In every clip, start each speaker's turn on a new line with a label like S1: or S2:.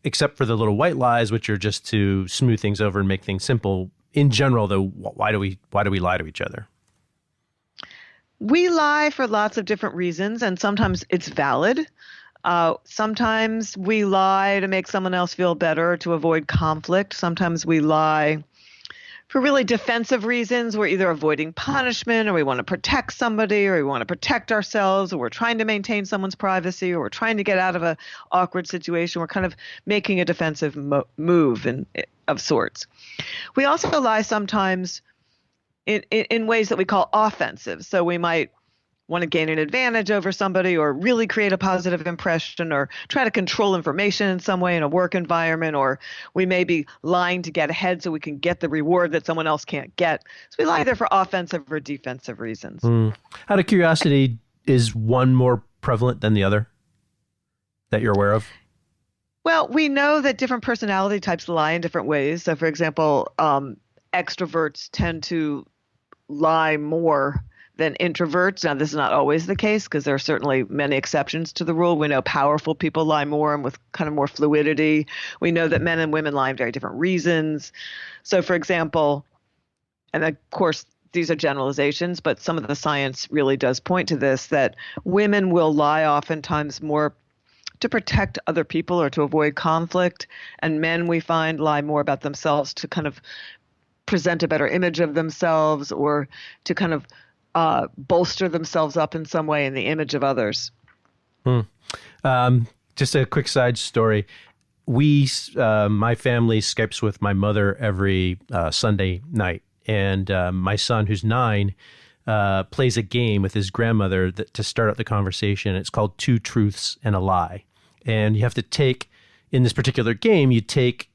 S1: except for the little white lies, which are just to smooth things over and make things simple. In general, though, why do we lie to each other?
S2: We lie for lots of different reasons, and sometimes it's valid. Sometimes we lie to make someone else feel better, to avoid conflict. Sometimes we lie for really defensive reasons. We're either avoiding punishment, or we want to protect somebody, or we want to protect ourselves, or we're trying to maintain someone's privacy, or we're trying to get out of an awkward situation. We're kind of making a defensive move of sorts. We also lie sometimes in ways that we call offensive. So we might want to gain an advantage over somebody, or really create a positive impression, or try to control information in some way in a work environment, or we may be lying to get ahead so we can get the reward that someone else can't get. So we lie either for offensive or defensive reasons.
S1: Out of curiosity, is one more prevalent than the other that you're aware of?
S2: Well, we know that different personality types lie in different ways. So, for example, extroverts tend to lie more than introverts. Now, this is not always the case, because there are certainly many exceptions to the rule. We know powerful people lie more and with kind of more fluidity. We know that men and women lie for very different reasons. So, for example, and of course, these are generalizations, but some of the science really does point to this, that women will lie oftentimes more to protect other people or to avoid conflict, and men, we find, lie more about themselves to kind of present a better image of themselves, or to kind of bolster themselves up in some way in the image of others.
S1: Just a quick side story. My family Skypes with my mother every Sunday night, and my son, who's 9, plays a game with his grandmother to start out the conversation. It's called Two Truths and a Lie. And you have to take, in this particular game, you take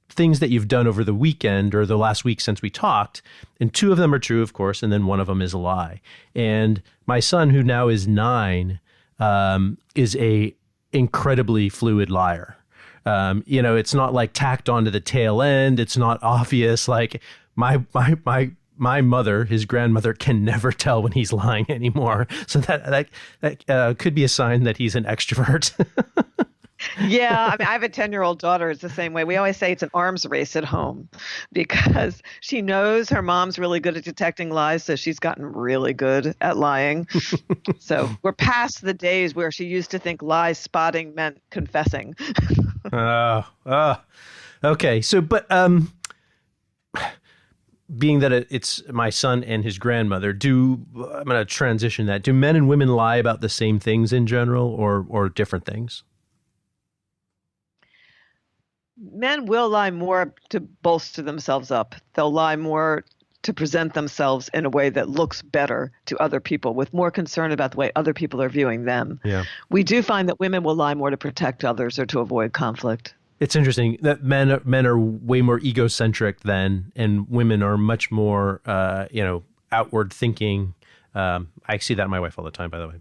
S1: things that you've done over the weekend or the last week since we talked, and 2 of them are true, of course, and then 1 of them is a lie. And my son, who now is 9, is a incredibly fluid liar. It's not like tacked onto the tail end. It's not obvious. Like my mother, his grandmother, can never tell when he's lying anymore. So that could be a sign that he's an extrovert.
S2: Yeah, I mean, I have a 10-year-old daughter. It's the same way. We always say it's an arms race at home, because she knows her mom's really good at detecting lies, so she's gotten really good at lying. So we're past the days where she used to think lie spotting meant confessing.
S1: Okay. So, but being that it's my son and his grandmother, I'm going to transition that. Do men and women lie about the same things in general, or different things?
S2: Men will lie more to bolster themselves up. They'll lie more to present themselves in a way that looks better to other people, with more concern about the way other people are viewing them.
S1: Yeah.
S2: We do find that women will lie more to protect others or to avoid conflict.
S1: It's interesting that men are way more egocentric and women are much more, outward thinking. I see that in my wife all the time, by the way.